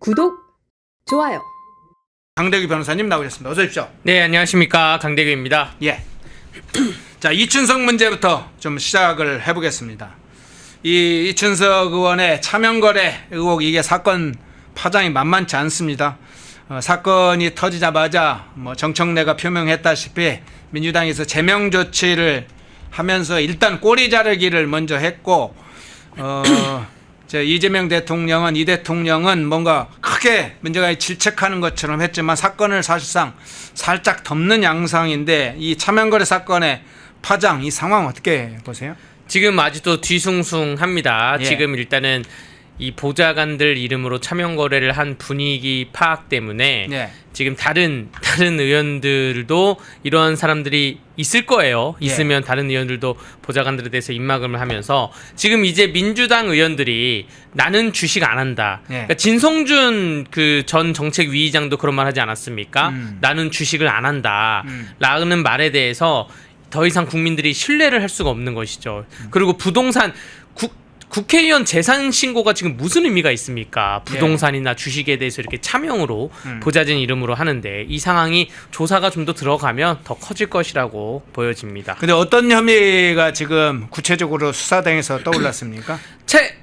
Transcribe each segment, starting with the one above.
구독, 좋아요. 강대규 변호사님 나오셨습니다. 어서 오십시오. 네, 안녕하십니까. 강대규입니다. 예. 자, 이춘석 문제부터 좀 시작을 해보겠습니다. 이 이춘석 의원의 차명거래 의혹, 이게 사건 파장이 만만치 않습니다. 사건이 터지자마자 정청래가 표명했다시피 민주당에서 제명 조치를 하면서 일단 꼬리 자르기를 먼저 했고, 이재명 대통령은, 이 대통령은 뭔가 크게 문제가 질책하는 것처럼 했지만 사건을 사실상 살짝 덮는 양상인데, 이 차명거래 사건의 파장, 이 상황 어떻게 보세요? 지금 아직도 뒤숭숭합니다. 예. 지금 일단은 이 보좌관들 이름으로 차명거래를 한 분위기 파악 때문에 예. 지금 다른 의원들도 이런 사람들이 있을 거예요. 예. 있으면 다른 의원들도 보좌관들에 대해서 입막음을 하면서 지금 이제 민주당 의원들이 나는 주식 안 한다. 예. 그러니까 진성준 그 전 정책위의장도 그런 말 하지 않았습니까? 나는 주식을 안 한다. 라는 말에 대해서 더 이상 국민들이 신뢰를 할 수가 없는 것이죠. 그리고 부동산 국회의원 재산 신고가 지금 무슨 의미가 있습니까? 부동산이나 주식에 대해서 이렇게 차명으로 보좌진 이름으로 하는데, 이 상황이 조사가 좀 더 들어가면 더 커질 것이라고 보여집니다. 근데 어떤 혐의가 지금 구체적으로 수사당에서 떠올랐습니까?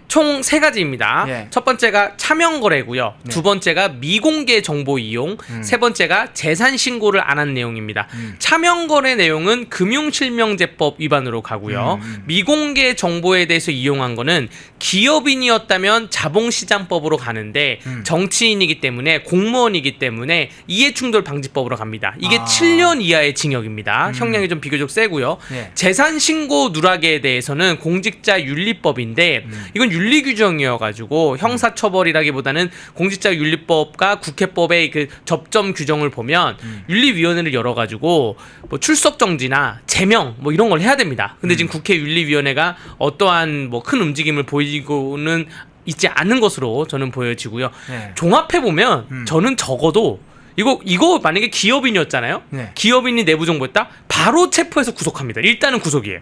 총 3가지입니다. 예. 첫 번째가 차명거래고요. 네. 두 번째가 미공개 정보 이용, 세 번째가 재산 신고를 안 한 내용입니다. 차명거래 내용은 금융실명제법 위반으로 가고요. 미공개 정보에 대해서 이용한 거는 기업인이었다면 자본시장법으로 가는데, 정치인이기 때문에, 공무원이기 때문에 이해충돌 방지법으로 갑니다. 이게 7년 이하의 징역입니다. 형량이 좀 비교적 세고요. 예. 재산 신고 누락에 대해서는 공직자 윤리법인데, 이건 윤리 규정이어가지고 형사처벌이라기보다는 공직자윤리법과 국회법의 그 접점 규정을 보면 윤리위원회를 열어가지고 뭐 출석 정지나 제명 뭐 이런 걸 해야 됩니다. 근데 지금 국회 윤리위원회가 어떠한 뭐 큰 움직임을 보이고는 있지 않은 것으로 저는 보여지고요. 네. 종합해 보면 저는 적어도 이거 만약에 기업인이었잖아요. 네. 기업인이 내부 정보였다? 바로 체포해서 구속합니다. 일단은 구속이에요.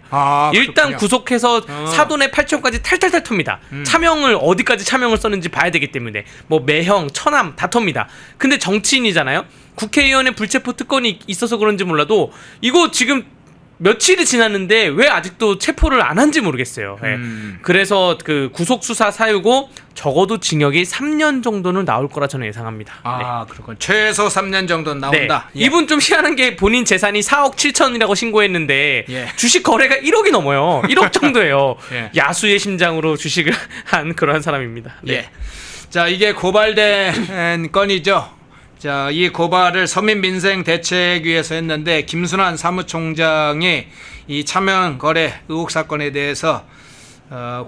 일단 그렇군요. 구속해서 사돈의 8천까지 탈탈탈 텁니다. 차명을 어디까지 차명을 썼는지 봐야 되기 때문에 뭐 매형, 처남 다 텁니다. 근데 정치인이잖아요. 국회의원의 불체포 특권이 있어서 그런지 몰라도 이거 지금 며칠이 지났는데 왜 아직도 체포를 안 한지 모르겠어요. 예. 그래서 그 구속 수사 사유고 적어도 징역이 3년 정도는 나올 거라 저는 예상합니다. 그렇군. 최소 3년 정도는 나온다. 네. 이분 좀 희한한 게 본인 재산이 4억 7천이라고 신고했는데 예. 주식 거래가 1억이 넘어요. 1억 정도예요. 예. 야수의 심장으로 주식을 한 그러한 사람입니다. 네. 예. 자, 이게 고발된 건이죠. 자, 이 고발을 서민민생대책위에서 했는데, 김순환 사무총장이 이 차명거래 의혹 사건에 대해서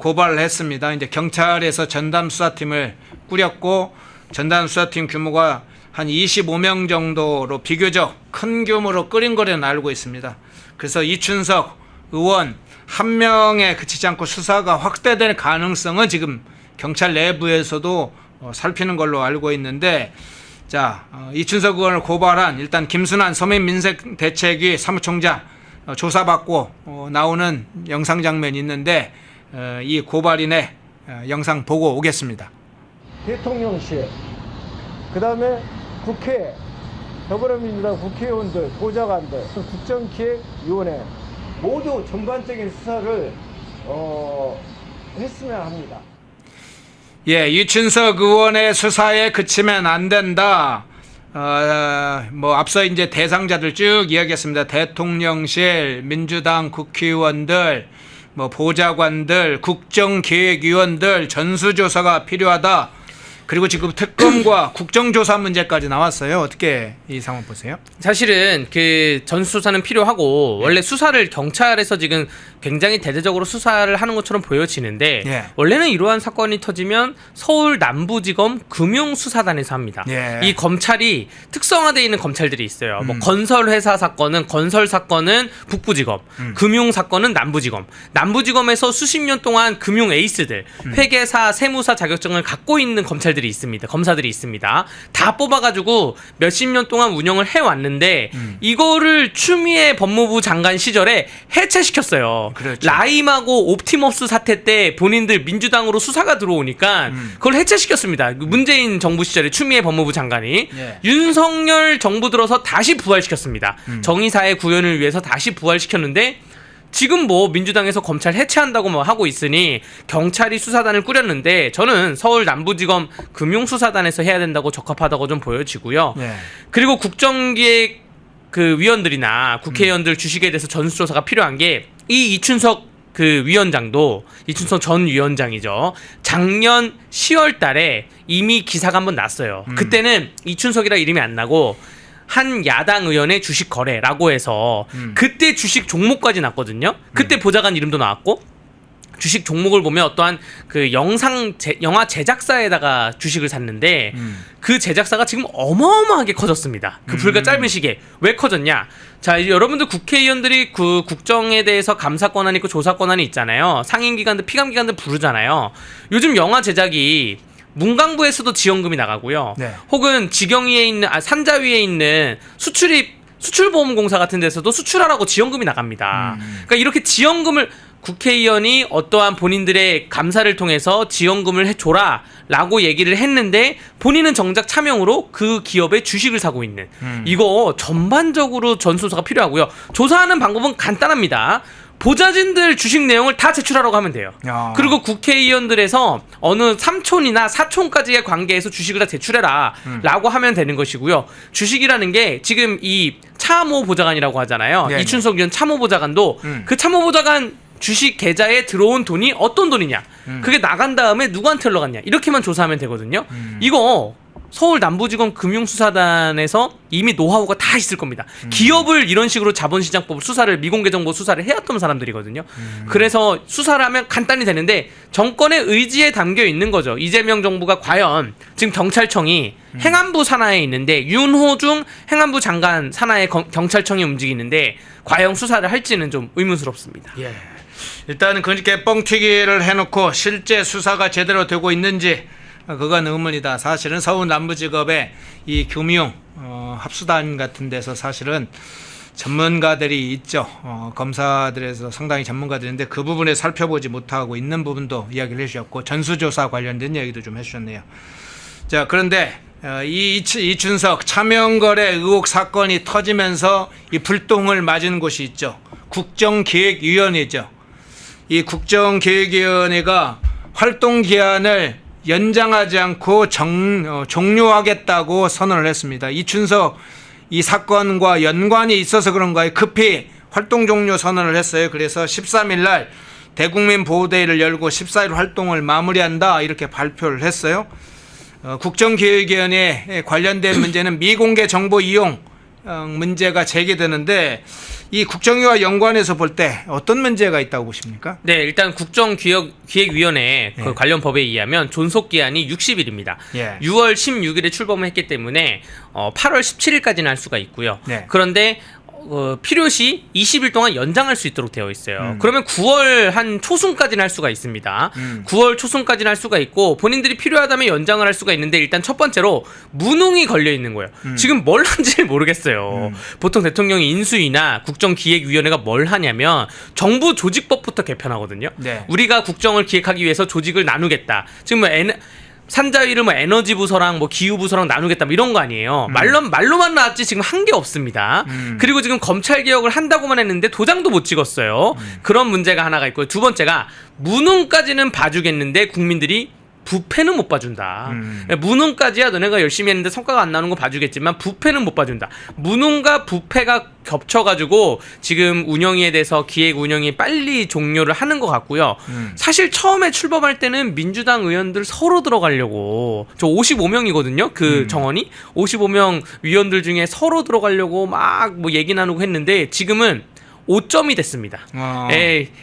고발을 했습니다. 이제 경찰에서 전담수사팀을 꾸렸고, 전담수사팀 규모가 한 25명 정도로 비교적 큰 규모로 꾸린 거는 알고 있습니다. 그래서 이춘석 의원 한 명에 그치지 않고 수사가 확대될 가능성은 지금 경찰 내부에서도 살피는 걸로 알고 있는데, 자, 이춘석 의원을 고발한 일단 김순환 서민민생대책위 사무총장 조사받고 나오는 영상 장면이 있는데, 이 고발인의 영상 보고 오겠습니다. 대통령실, 그 다음에 국회, 더불어민주당 국회의원들, 보좌관들, 국정기획위원회 모두 전반적인 수사를 했으면 합니다. 예, 이춘석 의원의 수사에 그치면 안 된다. 앞서 이제 대상자들 쭉 이야기했습니다. 대통령실, 민주당 국회의원들, 보좌관들, 국정기획위원들 전수조사가 필요하다. 그리고 지금 특검과 국정조사 문제까지 나왔어요. 어떻게 이 상황 보세요? 사실은 그 전수조사는 필요하고, 원래 수사를 경찰에서 지금 굉장히 대대적으로 수사를 하는 것처럼 보여지는데, 예. 원래는 이러한 사건이 터지면 서울 남부지검 금융수사단에서 합니다. 예. 이 검찰이 특성화되어 있는 검찰들이 있어요. 뭐 건설회사 사건은 건설 사건은 북부지검, 금융 사건은 남부지검. 남부지검에서 수십 년 동안 금융 에이스들, 회계사, 세무사 자격증을 갖고 있는 검찰들이 있습니다. 검사들이 있습니다. 다 뽑아가지고 몇십 년 동안 운영을 해왔는데, 이거를 추미애 법무부 장관 시절에 해체시켰어요. 그렇죠. 라임하고 옵티머스 사태 때 본인들 민주당으로 수사가 들어오니까 그걸 해체시켰습니다. 문재인 정부 시절에 추미애 법무부 장관이 예. 윤석열 정부 들어서 다시 부활시켰습니다. 정의사회 구현을 위해서 다시 부활시켰는데 지금 뭐 민주당에서 검찰 해체한다고 뭐 하고 있으니 경찰이 수사단을 꾸렸는데 저는 서울 남부지검 금융수사단에서 해야 된다고 적합하다고 좀 보여지고요. 예. 그리고 국정기획 그 위원들이나 국회의원들 주식에 대해서 전수조사가 필요한 게 이 이춘석 그 위원장도 이춘석 전 위원장이죠. 작년 10월 달에 이미 기사가 한번 났어요. 그때는 이춘석이라 이름이 안 나고 한 야당 의원의 주식 거래라고 해서 그때 주식 종목까지 났거든요. 그때 보좌관 이름도 나왔고 주식 종목을 보면 어떠한 그 영화 제작사에다가 주식을 샀는데 그 제작사가 지금 어마어마하게 커졌습니다. 그 불과 짧은 시기에. 왜 커졌냐? 자, 이제 여러분들 국회의원들이 그 국정에 대해서 감사 권한이 있고 조사 권한이 있잖아요. 상임기관들, 피감기관들 부르잖아요. 요즘 영화 제작이 문광부에서도 지원금이 나가고요. 네. 혹은 지경위에 있는 산자위에 있는 수출보험공사 같은 데서도 수출하라고 지원금이 나갑니다. 그러니까 이렇게 지원금을 국회의원이 어떠한 본인들의 감사를 통해서 지원금을 해줘라 라고 얘기를 했는데 본인은 정작 차명으로 그 기업의 주식을 사고 있는 이거 전반적으로 전수조사가 필요하고요. 조사하는 방법은 간단합니다. 보좌진들 주식 내용을 다 제출하라고 하면 돼요. 야. 그리고 국회의원들에서 어느 3촌이나 4촌까지의 관계에서 주식을 다 제출해라 라고 하면 되는 것이고요. 주식이라는 게 지금 이 참모보좌관이라고 하잖아요. 네네. 이춘석 의원 참모보좌관도 그 참모보좌관 주식 계좌에 들어온 돈이 어떤 돈이냐, 그게 나간 다음에 누구한테 흘러갔냐, 이렇게만 조사하면 되거든요. 이거 서울 남부지검 금융수사단에서 이미 노하우가 다 있을 겁니다. 기업을 이런 식으로 자본시장법 수사를, 미공개정보 수사를 해왔던 사람들이거든요. 그래서 수사를 하면 간단히 되는데 정권의 의지에 담겨 있는 거죠. 이재명 정부가 과연 지금 경찰청이 행안부 산하에 있는데 윤호중 행안부 장관 산하에 경찰청이 움직이는데 과연 수사를 할지는 좀 의문스럽습니다. 예. 일단 그렇게 뻥튀기를 해놓고 실제 수사가 제대로 되고 있는지 그건 의문이다. 사실은 서울 남부지검의 이 금융 합수단 같은 데서 사실은 전문가들이 있죠. 검사들에서 상당히 전문가들인데 그 부분에 살펴보지 못하고 있는 부분도 이야기를 해주셨고 전수조사 관련된 얘기도 좀 해주셨네요. 자, 그런데 이춘석 차명거래 의혹 사건이 터지면서 이 불똥을 맞은 곳이 있죠. 국정기획위원회죠. 이 국정기획위원회가 활동 기한을 연장하지 않고 종료하겠다고 선언을 했습니다. 이춘석 이 사건과 연관이 있어서 그런가요? 급히 활동 종료 선언을 했어요. 그래서 13일 날 대국민 보호대회를 열고 14일 활동을 마무리한다 이렇게 발표를 했어요. 국정기획위원회에 관련된 문제는 미공개 정보 이용 문제가 제기되는데 이 국정위와 연관해서 볼 때 어떤 문제가 있다고 보십니까? 네, 일단 국정기획위원회 예. 그 관련 법에 의하면 존속기한이 60일입니다. 예. 6월 16일에 출범을 했기 때문에 8월 17일까지는 할 수가 있고요. 네. 그런데 필요시 20일 동안 연장할 수 있도록 되어 있어요. 그러면 9월 한 초순까지는 할 수가 있습니다. 9월 초순까지는 할 수가 있고 본인들이 필요하다면 연장을 할 수가 있는데 일단 첫 번째로 무능이 걸려 있는 거예요. 지금 뭘 한지를 모르겠어요. 보통 대통령이 인수위나 국정기획위원회가 뭘 하냐면 정부 조직법부터 개편하거든요. 네. 우리가 국정을 기획하기 위해서 조직을 나누겠다. 지금 뭐 산자위를 뭐 에너지 부서랑 뭐 기후 부서랑 나누겠다 뭐 이런 거 아니에요. 말로만 나왔지 지금 한 게 없습니다. 그리고 지금 검찰 개혁을 한다고만 했는데 도장도 못 찍었어요. 그런 문제가 하나가 있고요. 두 번째가 무능까지는 봐주겠는데 국민들이 부패는 못 봐준다. 무능까지야 너네가 열심히 했는데 성과가 안 나오는 거 봐주겠지만 부패는 못 봐준다. 무능과 부패가 겹쳐가지고 지금 운영위에 대해서 기획 운영이 빨리 종료를 하는 것 같고요. 사실 처음에 출범할 때는 민주당 의원들 서로 들어가려고 저 55명이거든요. 그 정원이 55명 위원들 중에 서로 들어가려고 막 뭐 얘기 나누고 했는데 지금은 5점이 됐습니다.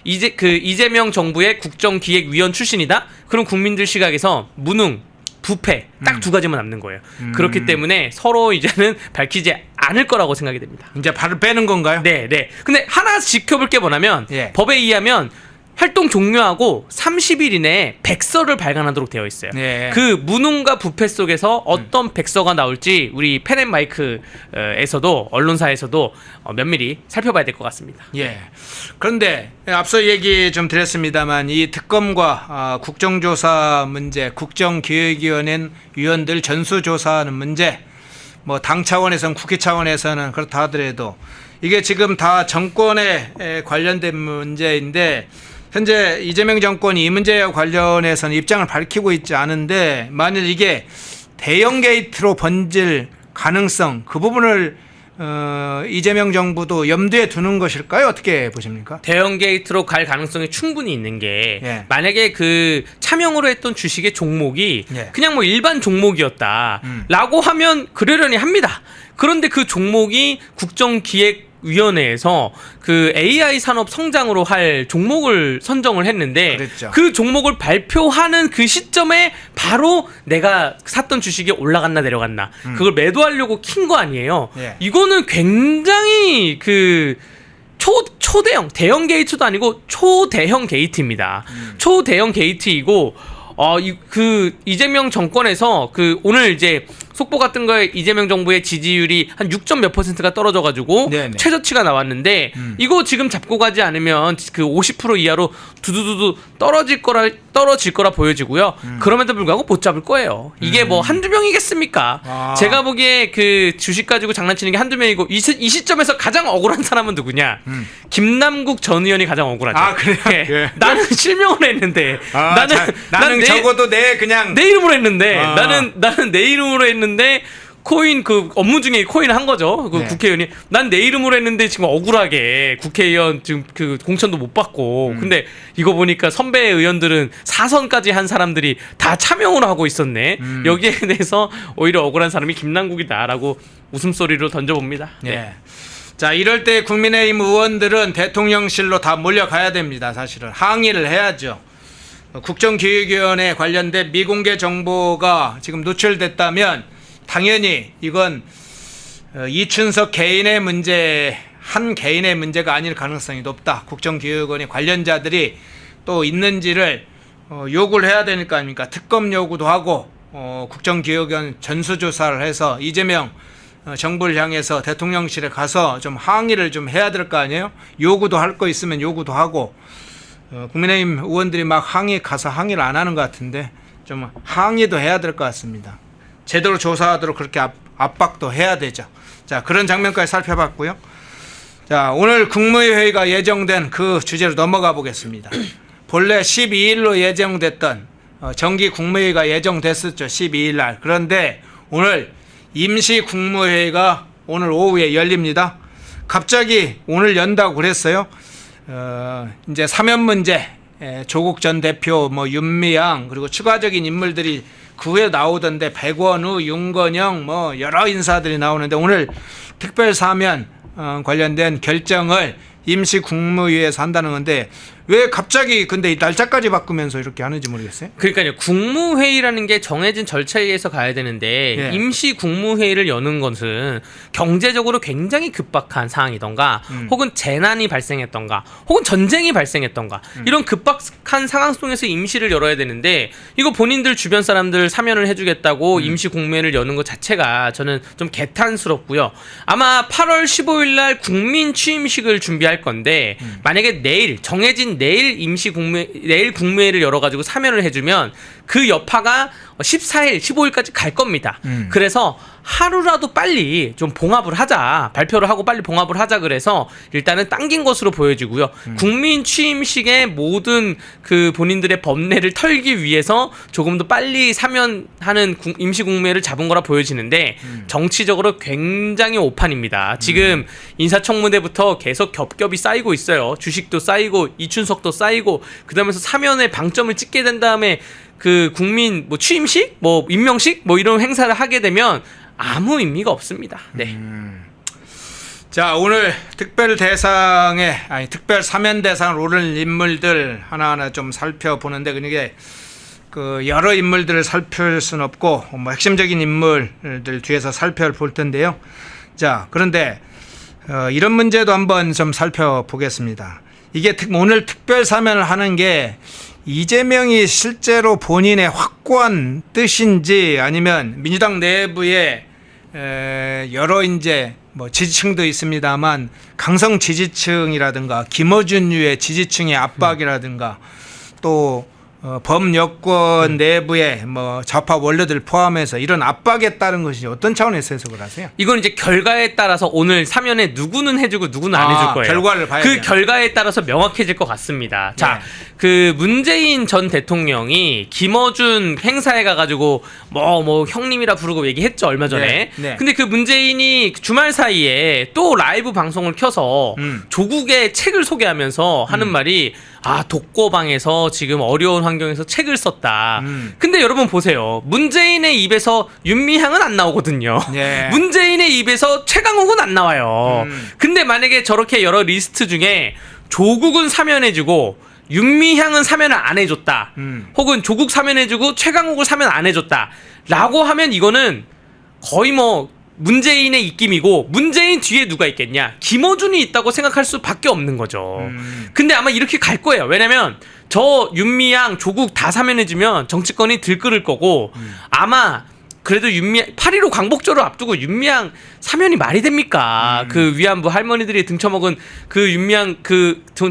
이재명 정부의 국정기획위원 출신이다? 그럼 국민들 시각에서 무능, 부패 딱 두 가지만 남는 거예요. 그렇기 때문에 서로 이제는 밝히지 않을 거라고 생각이 됩니다. 이제 발을 빼는 건가요? 네. 근데 하나 지켜볼 게 뭐냐면 예. 법에 의하면 활동 종료하고 30일 이내에 백서를 발간하도록 되어 있어요. 네. 그 무능과 부패 속에서 어떤 백서가 나올지 우리 펜앤마이크에서도 언론사에서도 면밀히 살펴봐야 될 것 같습니다. 예. 그런데 앞서 얘기 좀 드렸습니다만 이 특검과 국정조사 문제, 국정기획위원회 위원들 전수조사하는 문제, 뭐 당 차원에서는 국회 차원에서는 그렇다 하더라도 이게 지금 다 정권에 관련된 문제인데 현재 이재명 정권이 이 문제와 관련해서는 입장을 밝히고 있지 않은데 만일 이게 대형 게이트로 번질 가능성 그 부분을 이재명 정부도 염두에 두는 것일까요? 어떻게 보십니까? 대형 게이트로 갈 가능성이 충분히 있는 게 예. 만약에 그 차명으로 했던 주식의 종목이 예. 그냥 뭐 일반 종목이었다라고 하면 그러려니 합니다. 그런데 그 종목이 국정기획위원회에서 그 AI 산업 성장으로 할 종목을 선정을 했는데 그랬죠. 그 종목을 발표하는 그 시점에 바로 내가 샀던 주식이 올라갔나 내려갔나 그걸 매도하려고 킨 거 아니에요. 예. 이거는 굉장히 그 초대형 대형 게이트도 아니고 초대형 게이트입니다. 초대형 게이트이고 그 이재명 정권에서 그 오늘 이제 속보 같은 거에 이재명 정부의 지지율이 한 6점 몇 %가 떨어져가지고 네네. 최저치가 나왔는데 이거 지금 잡고 가지 않으면 그 50% 이하로 두두두두 떨어질 거라 보여지고요. 그럼에도 불구하고 못 잡을 거예요. 이게 뭐 한두 명이겠습니까? 아. 제가 보기에 그 주식 가지고 장난치는 게 한두 명이고 이 시점에서 가장 억울한 사람은 누구냐? 김남국 전 의원이 가장 억울하죠. 아, 그래요? 예. 예. 나는 실명을 했는데 나는 적어도 그냥 내 이름으로 했는데 아. 나는 내 이름으로 했는데 코인 그 업무 중에 코인을 한 거죠. 그 네. 국회의원이 난 내 이름으로 했는데 지금 억울하게 국회의원 지금 그 공천도 못 받고 근데 이거 보니까 선배 의원들은 4선까지 한 사람들이 다 차명으로 하고 있었네. 여기에 대해서 오히려 억울한 사람이 김남국이다라고 웃음소리로 던져봅니다. 예. 자, 이럴 때 국민의힘 의원들은 대통령실로 다 몰려가야 됩니다. 사실은 항의를 해야죠. 국정기획위원회 관련된 미공개 정보가 지금 노출됐다면 당연히 이건 이춘석 개인의 문제, 한 개인의 문제가 아닐 가능성이 높다. 국정기획원의 관련자들이 또 있는지를 요구를 해야 되니까 아닙니까? 특검 요구도 하고 국정기획원 전수조사를 해서 이재명 정부를 향해서 대통령실에 가서 좀 항의를 좀 해야 될 거 아니에요? 요구도 할 거 있으면 요구도 하고 국민의힘 의원들이 막 가서 항의를 안 하는 것 같은데 좀 항의도 해야 될 것 같습니다. 제대로 조사하도록 그렇게 압박도 해야 되죠. 자, 그런 장면까지 살펴봤고요. 자, 오늘 국무회의가 예정된 그 주제로 넘어가 보겠습니다. 본래 12일로 예정됐던 정기 국무회의가 예정됐었죠. 12일 날. 그런데 오늘 임시 국무회의가 오늘 오후에 열립니다. 갑자기 오늘 연다고 그랬어요. 이제 사면 문제, 조국 전 대표, 뭐 윤미향 그리고 추가적인 인물들이 그 후에 나오던데 백원우, 윤건영 뭐 여러 인사들이 나오는데 오늘 특별 사면 관련된 결정을 임시 국무회의에서 한다는 건데 왜 갑자기 근데 이 날짜까지 바꾸면서 이렇게 하는지 모르겠어요. 그러니까요. 국무회의라는 게 정해진 절차에 의해서 가야 되는데 예. 임시 국무회의를 여는 것은 경제적으로 굉장히 급박한 상황이던가 혹은 재난이 발생했던가 혹은 전쟁이 발생했던가 이런 급박한 상황 속에서 임시를 열어야 되는데 이거 본인들 주변 사람들 사면을 해주겠다고 임시 국무회의를 여는 것 자체가 저는 좀 개탄스럽고요. 아마 8월 15일 날 국민 취임식을 준비할 건데 만약에 내일 정해진 내일 국무회의를 열어가지고 사면을 해주면 그 여파가 14일, 15일까지 갈 겁니다. 그래서 하루라도 빨리 좀 봉합을 하자, 발표를 하고 빨리 봉합을 하자 그래서 일단은 당긴 것으로 보여지고요. 국민 취임식의 모든 그 본인들의 번뇌를 털기 위해서 조금 더 빨리 사면하는 임시국무회를 잡은 거라 보여지는데 정치적으로 굉장히 오판입니다. 지금 인사청문회부터 계속 겹겹이 쌓이고 있어요. 주식도 쌓이고 이춘석도 쌓이고 그다음에서 사면에 방점을 찍게 된 다음에 그 국민 뭐 취임식, 뭐 임명식, 뭐 이런 행사를 하게 되면 아무 의미가 없습니다. 네. 자, 오늘 특별 사면 대상을 오른 인물들 하나하나 좀 살펴보는데 그게 그 여러 인물들을 살필 수는 없고 뭐 핵심적인 인물들 뒤에서 살펴볼 텐데요. 자, 그런데 이런 문제도 한번 좀 살펴보겠습니다. 이게 오늘 특별 사면을 하는 게 이재명이 실제로 본인의 확고한 뜻인지 아니면 민주당 내부에 여러 이제 뭐 지지층도 있습니다만 강성 지지층이라든가 김어준류의 지지층의 압박이라든가 또 범여권 내부의 뭐 좌파 원로들 포함해서 이런 압박에 따른 것이 어떤 차원에서 해석을 하세요? 이건 이제 결과에 따라서 오늘 사면에 누구는 해주고 누구는 안 해줄 거예요. 결과를 봐야 그 결과에 따라서 명확해질 것 같습니다. 자, 그 문재인 전 대통령이 김어준 행사에 가가지고 뭐 형님이라 부르고 얘기했죠 얼마 전에. 네. 근데 그 문재인이 주말 사이에 또 라이브 방송을 켜서 조국의 책을 소개하면서 하는 말이 독거방에서 지금 어려운 환경에서 책을 썼다. 근데 여러분 보세요. 문재인의 입에서 윤미향은 안 나오거든요. 네. 문재인의 입에서 최강욱은 안 나와요. 근데 만약에 저렇게 여러 리스트 중에 조국은 사면해주고 윤미향은 사면을 안 해줬다. 혹은 조국 사면해주고 최강욱을 사면 안 해줬다. 라고 하면 이거는 거의 뭐 문재인의 입김이고 문재인 뒤에 누가 있겠냐? 김어준이 있다고 생각할 수밖에 없는 거죠. 근데 아마 이렇게 갈 거예요. 왜냐면 저 윤미향, 조국 다 사면해주면 정치권이 들끓을 거고 아마 그래도 8.15 광복절을 앞두고 윤미향 사면이 말이 됩니까? 그 위안부 할머니들이 등쳐먹은 그 윤미향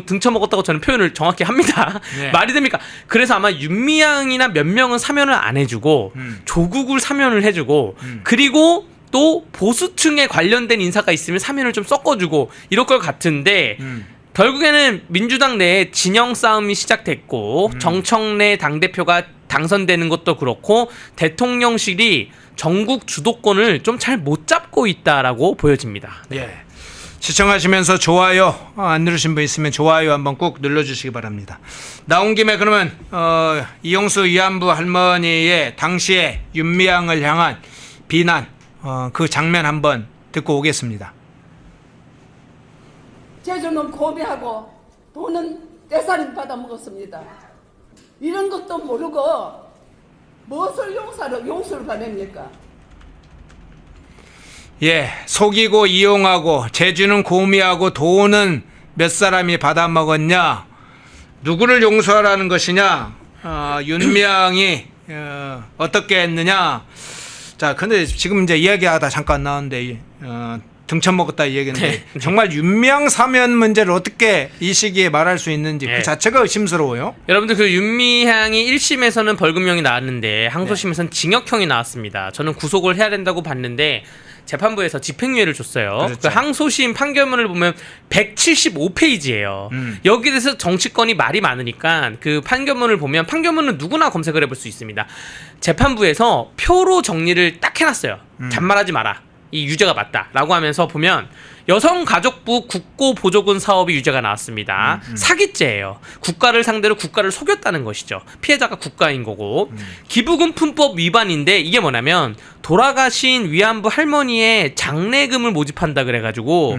등쳐먹었다고 저는 표현을 정확히 합니다. 네. 말이 됩니까? 그래서 아마 윤미향이나 몇 명은 사면을 안 해주고 조국을 사면을 해주고 그리고 또 보수층에 관련된 인사가 있으면 사면을 좀 섞어주고 이럴 것 같은데 결국에는 민주당 내에 진영 싸움이 시작됐고 정청래 당대표가 당선되는 것도 그렇고 대통령실이 전국 주도권을 좀 잘 못 잡고 있다라고 보여집니다. 예. 시청하시면서 좋아요 안 누르신 분 있으면 좋아요 한번 꼭 눌러주시기 바랍니다. 나온 김에 그러면 이용수 위안부 할머니의 당시에 윤미향을 향한 비난 그 장면 한번 듣고 오겠습니다. 제주는 고비하고 돈은 떼살인 받아 먹었습니다. 이런 것도 모르고 무엇을 용서를 받습니까? 예, 속이고 이용하고 제주는 고미하고 돈은 몇 사람이 받아 먹었냐? 누구를 용서하라는 것이냐? 윤미향이 어떻게 했느냐? 자, 근데 지금 이제 이야기하다 잠깐 나왔는데 등쳐먹었다 이 얘기인데 네. 정말 윤미향 사면 문제를 어떻게 이 시기에 말할 수 있는지 그 자체가 의심스러워요. 여러분들 그 윤미향이 1심에서는 벌금형이 나왔는데 항소심에서는 징역형이 나왔습니다. 저는 구속을 해야 된다고 봤는데 재판부에서 집행유예를 줬어요. 그렇죠. 그 항소심 판결문을 보면 175페이지예요. 여기에 대해서 정치권이 말이 많으니까 그 판결문을 보면 판결문은 누구나 검색을 해볼 수 있습니다. 재판부에서 표로 정리를 딱 해놨어요. 잔말하지 마라. 이 유죄가 맞다라고 하면서 보면 여성가족부 국고보조금 사업이 유죄가 나왔습니다. 사기죄예요. 국가를 상대로 국가를 속였다는 것이죠. 피해자가 국가인 거고 기부금품법 위반인데 이게 뭐냐면 돌아가신 위안부 할머니의 장례금을 모집한다 그래가지고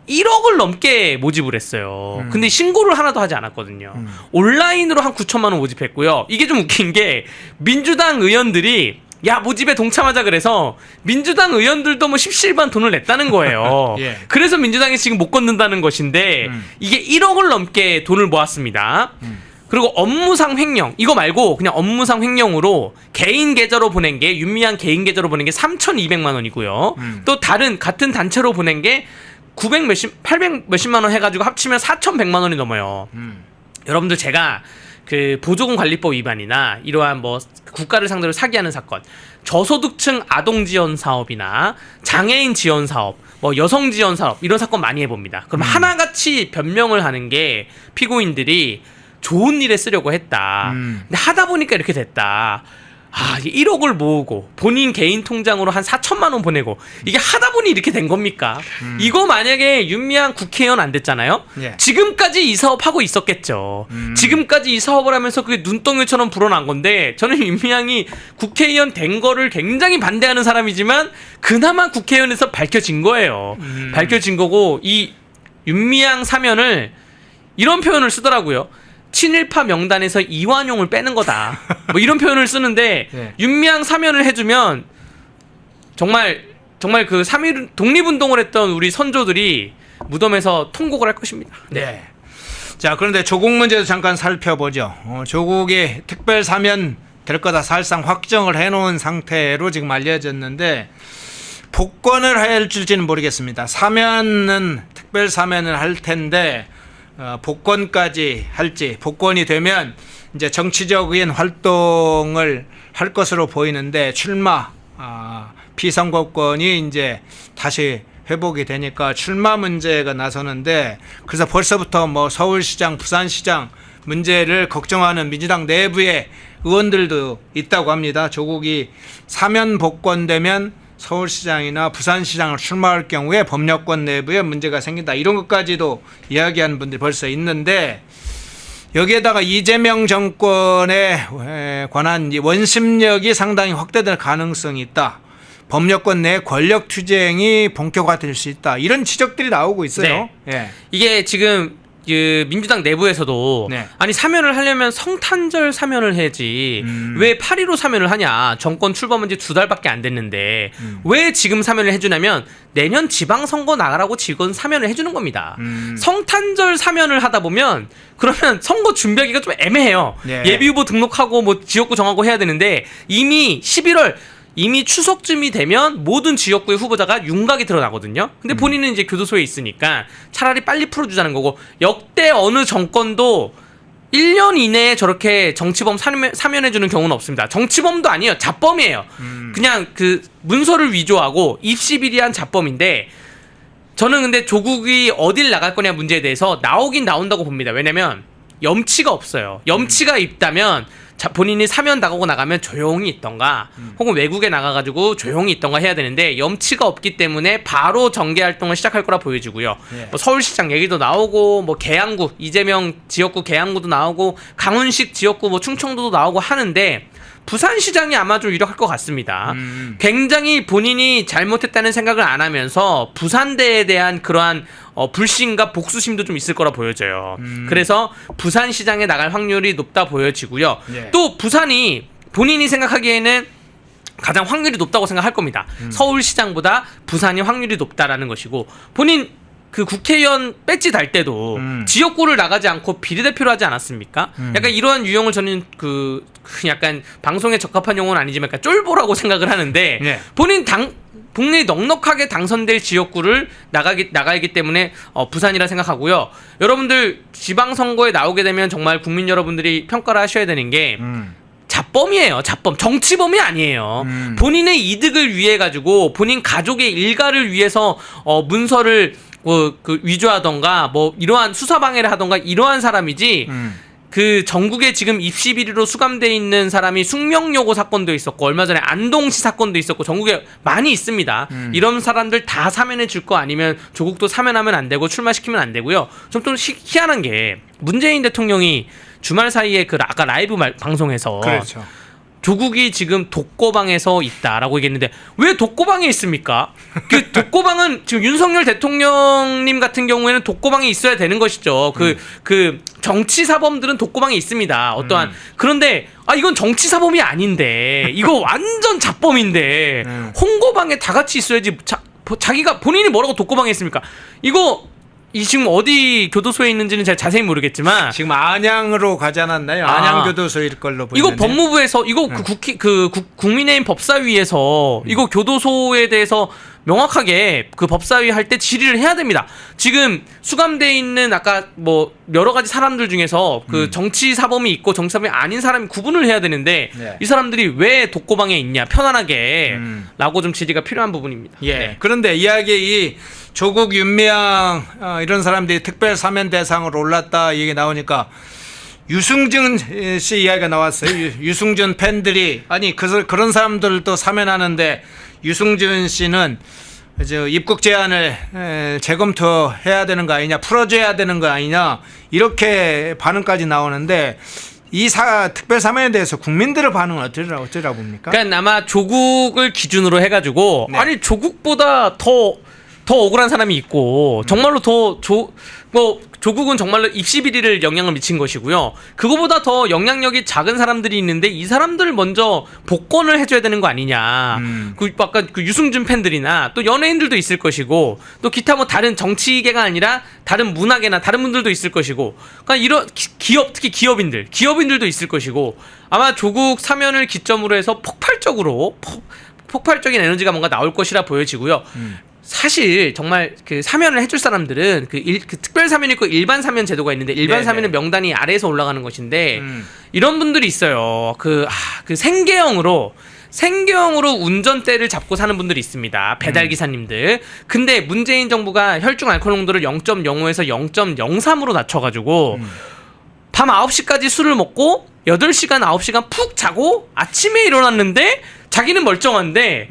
1억을 넘게 모집을 했어요. 근데 신고를 하나도 하지 않았거든요. 온라인으로 한 9천만 원 모집했고요. 이게 좀 웃긴 게 민주당 의원들이 야 모집에 동참하자 그래서 민주당 의원들도 뭐 십시일반 돈을 냈다는 거예요. 예. 그래서 민주당이 지금 못 건든다는 것인데 이게 1억을 넘게 돈을 모았습니다. 그리고 업무상 횡령 이거 말고 그냥 업무상 횡령으로 개인 계좌로 보낸 게 윤미향 개인 계좌로 보낸 게 3,200만 원이고요. 또 다른 같은 단체로 보낸 게 800 몇십만 원 해가지고 합치면 4,100만 원이 넘어요. 여러분들 제가 그 보조금 관리법 위반이나 이러한 뭐 국가를 상대로 사기하는 사건, 저소득층 아동 지원 사업이나 장애인 지원 사업, 뭐 여성 지원 사업 이런 사건 많이 해봅니다. 그럼 하나같이 변명을 하는 게 피고인들이 좋은 일에 쓰려고 했다. 근데 하다 보니까 이렇게 됐다. 1억을 모으고 본인 개인 통장으로 한 4천만 원 보내고 이게 하다 보니 이렇게 된 겁니까? 이거 만약에 윤미향 국회의원 안 됐잖아요. 예. 지금까지 이 사업 하고 있었겠죠. 지금까지 이 사업을 하면서 그게 눈덩이처럼 불어난 건데 저는 윤미향이 국회의원 된 거를 굉장히 반대하는 사람이지만 그나마 국회의원에서 밝혀진 거예요. 밝혀진 거고 이 윤미향 사면을 이런 표현을 쓰더라고요. 친일파 명단에서 이완용을 빼는 거다. 뭐 이런 표현을 쓰는데 네. 윤미향 사면을 해주면 정말 그 3.1 독립운동을 했던 우리 선조들이 무덤에서 통곡을 할 것입니다. 네. 자, 그런데 조국 문제도 잠깐 살펴보죠. 조국이 특별 사면 될 거다 사실상 확정을 해놓은 상태로 지금 알려졌는데 복권을 할지는 모르겠습니다. 사면은 특별 사면을 할 텐데 복권까지 할지, 복권이 되면 이제 정치적인 활동을 할 것으로 보이는데 출마 피선거권이 이제 다시 회복이 되니까 출마 문제가 나서는데, 그래서 벌써부터 뭐 서울시장, 부산시장 문제를 걱정하는 민주당 내부의 의원들도 있다고 합니다. 조국이 사면 복권되면 서울시장이나 부산시장을 출마할 경우에 법률권 내부에 문제가 생긴다, 이런 것까지도 이야기하는 분들이 벌써 있는데, 여기에다가 이재명 정권에 관한 원심력이 상당히 확대될 가능성이 있다, 법률권 내 권력 투쟁이 본격화될 수 있다, 이런 지적들이 나오고 있어요. 네. 예. 이게 지금 그 민주당 내부에서도 네. 아니 사면을 하려면 성탄절 사면을 해야지 왜 8.15 사면을 하냐, 정권 출범한 지 2달밖에 안 됐는데 왜 지금 사면을 해주냐면 내년 지방선거 나가라고 지금 사면을 해주는 겁니다. 성탄절 사면을 하다 보면 그러면 선거 준비하기가 좀 애매해요. 네. 예비후보 등록하고 뭐 지역구 정하고 해야 되는데 이미 11월 이미 추석쯤이 되면 모든 지역구의 후보자가 윤곽이 드러나거든요. 근데 본인은 이제 교도소에 있으니까 차라리 빨리 풀어주자는 거고, 역대 어느 정권도 1년 이내에 저렇게 정치범 사면해주는 경우는 없습니다. 정치범도 아니에요. 자범이에요. 그냥 그 문서를 위조하고 입시비리한 자범인데, 저는 근데 조국이 어딜 나갈 거냐 문제에 대해서 나오긴 나온다고 봅니다. 왜냐면 염치가 없어요. 염치가 있다면 본인이 사면 나가고 나가면 조용히 있던가 혹은 외국에 나가가지고 조용히 있던가 해야 되는데, 염치가 없기 때문에 바로 정계활동을 시작할 거라 보여지고요. 예. 뭐 서울시장 얘기도 나오고 뭐 계양구, 이재명 지역구 계양구도 나오고 강훈식 지역구 뭐 충청도도 나오고 하는데, 부산시장이 아마 좀 유력할 것 같습니다. 굉장히 본인이 잘못했다는 생각을 안 하면서 부산대에 대한 그러한 불신과 복수심도 좀 있을 거라 보여져요. 그래서 부산시장에 나갈 확률이 높다 보여지고요. 예. 또 부산이 본인이 생각하기에는 가장 확률이 높다고 생각할 겁니다. 서울시장보다 부산이 확률이 높다라는 것이고, 본인 그 국회의원 배지 달 때도 지역구를 나가지 않고 비례대표를 하지 않았습니까? 약간 이러한 유형을 저는 그 약간 방송에 적합한 용어는 아니지만 약간 쫄보라고 생각을 하는데, 네. 본인 국내에 넉넉하게 당선될 지역구를 나가기 때문에 부산이라 생각하고요. 여러분들 지방선거에 나오게 되면 정말 국민 여러분들이 평가를 하셔야 되는 게 자범이에요. 자범. 정치범이 아니에요. 본인의 이득을 위해 가지고 본인 가족의 일가를 위해서 문서를 그 위조하던가 뭐 이러한 수사 방해를 하던가 이러한 사람이지, 그 전국에 지금 입시 비리로 수감돼 있는 사람이 숙명여고 사건도 있었고 얼마 전에 안동시 사건도 있었고 전국에 많이 있습니다. 이런 사람들 다 사면해 줄 거 아니면 조국도 사면하면 안 되고 출마시키면 안 되고요. 좀 또 희한한 게 문재인 대통령이 주말 사이에 그 아까 라이브 방송에서 그렇죠. 조국이 지금 독거방에서 있다라고 얘기했는데 왜 독거방에 있습니까? 그 독거방은 지금 윤석열 대통령님 같은 경우에는 독거방에 있어야 되는 것이죠. 그 정치 사범들은 독거방에 있습니다. 어떠한 그런데 이건 정치 사범이 아닌데 이거 완전 자범인데 홍거방에 다 같이 있어야지. 자기가 본인이 뭐라고 독거방에 있습니까? 이거 지금 어디 교도소에 있는지는 잘 자세히 모르겠지만 지금 안양으로 가지 않았나요? 안양교도소일 걸로 보이는데. 이거 법무부에서 이거 국민의힘 법사위에서 이거 교도소에 대해서 명확하게 그 법사위 할 때 질의를 해야 됩니다. 지금 수감돼 있는 아까 뭐 여러 가지 사람들 중에서 그 정치 사범이 있고 정치 사범이 아닌 사람이 구분을 해야 되는데 네. 이 사람들이 왜 독거방에 있냐 편안하게 라고 좀 질의가 필요한 부분입니다. 예. 네. 그런데 이 조국, 윤미향 이런 사람들이 특별 사면 대상으로 올랐다 얘기 나오니까 유승준 씨 이야기가 나왔어요. 유승준 팬들이 아니 그런 사람들도 사면하는데 유승준 씨는 입국 제한을 재검토해야 되는 거 아니냐, 풀어줘야 되는 거 아니냐, 이렇게 반응까지 나오는데 이 특별 사면에 대해서 국민들의 반응은 어쩌라 봅니까? 그러니까 아마 조국을 기준으로 해가지고 네. 아니 조국보다 더 더 억울한 사람이 있고 정말로 조국은 정말로 입시 비리를 영향을 미친 것이고요. 그거보다 더 영향력이 작은 사람들이 있는데 이 사람들을 먼저 복권을 해줘야 되는 거 아니냐. 그 아까 그 유승준 팬들이나 또 연예인들도 있을 것이고 또 기타 뭐 다른 정치계가 아니라 다른 문화계나 다른 분들도 있을 것이고 그러니까 이런 기업 특히 기업인들도 있을 것이고 아마 조국 사면을 기점으로 해서 폭발적인 에너지가 뭔가 나올 것이라 보여지고요. 사실 정말 그 사면을 해줄 사람들은 그 특별 사면이 있고 일반 사면 제도가 있는데 일반 네네. 사면은 명단이 아래에서 올라가는 것인데 이런 분들이 있어요. 그 생계형으로 운전대를 잡고 사는 분들이 있습니다. 배달 기사님들. 근데 문재인 정부가 혈중 알코올 농도를 0.05에서 0.03으로 낮춰가지고 밤 9시까지 술을 먹고 8시간 9시간 푹 자고 아침에 일어났는데 자기는 멀쩡한데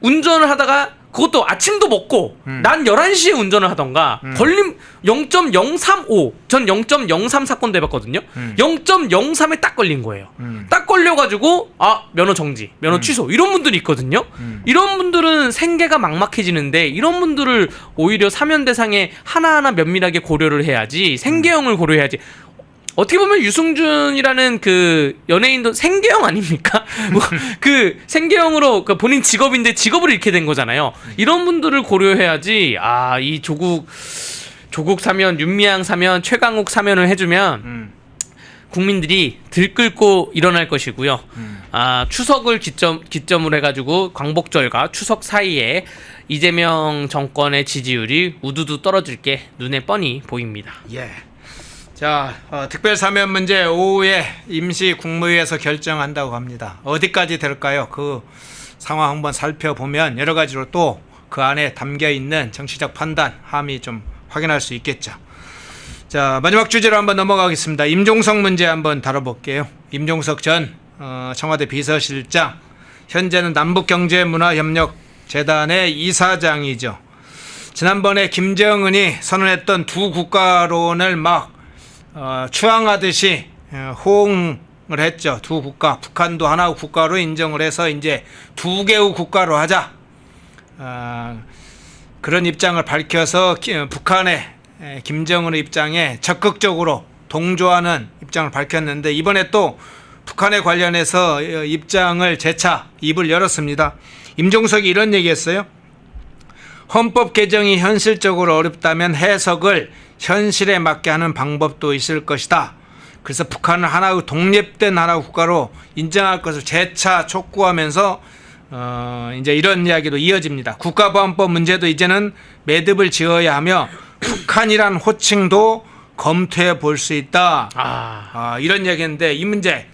운전을 하다가 그것도 아침도 먹고 난 11시에 운전을 하던가 걸림 0.035 전 0.03 사건도 해봤거든요. 0.03에 딱 걸린 거예요. 딱 걸려가지고 면허 정지 면허 취소 이런 분들이 있거든요. 이런 분들은 생계가 막막해지는데 이런 분들을 오히려 사면 대상에 하나하나 면밀하게 고려를 해야지 생계형을 고려해야지. 어떻게 보면 유승준이라는 그 연예인도 생계형 아닙니까? 뭐 그 생계형으로 그 본인 직업인데 직업을 잃게 된 거잖아요. 이런 분들을 고려해야지. 이 조국 사면, 윤미향 사면, 최강욱 사면을 해주면 국민들이 들끓고 일어날 것이고요. 추석을 기점으로 해가지고 광복절과 추석 사이에 이재명 정권의 지지율이 우두두 떨어질 게 눈에 뻔히 보입니다. 예. 자, 특별사면 문제 오후에 임시 국무회의에서 결정한다고 합니다. 어디까지 될까요? 그 상황 한번 살펴보면 여러 가지로 또 그 안에 담겨 있는 정치적 판단, 함의 좀 확인할 수 있겠죠. 자, 마지막 주제로 한번 넘어가겠습니다. 임종석 문제 한번 다뤄볼게요. 임종석 전 청와대 비서실장, 현재는 남북경제문화협력재단의 이사장이죠. 지난번에 김정은이 선언했던 두 국가론을 막 추앙하듯이 호응을 했죠. 두 국가, 북한도 하나의 국가로 인정을 해서 이제 두 개의 국가로 하자. 그런 입장을 밝혀서 북한의 김정은의 입장에 적극적으로 동조하는 입장을 밝혔는데 이번에 또 북한에 관련해서 입장을 재차 입을 열었습니다. 임종석이 이런 얘기했어요. 헌법 개정이 현실적으로 어렵다면 해석을 현실에 맞게 하는 방법도 있을 것이다. 그래서 북한을 하나의 독립된 하나의 국가로 인정할 것을 재차 촉구하면서 이제 이런 이야기도 이어집니다. 국가보안법 문제도 이제는 매듭을 지어야 하며 북한이란 호칭도 검토해 볼 수 있다. 이런 이야기인데 이 문제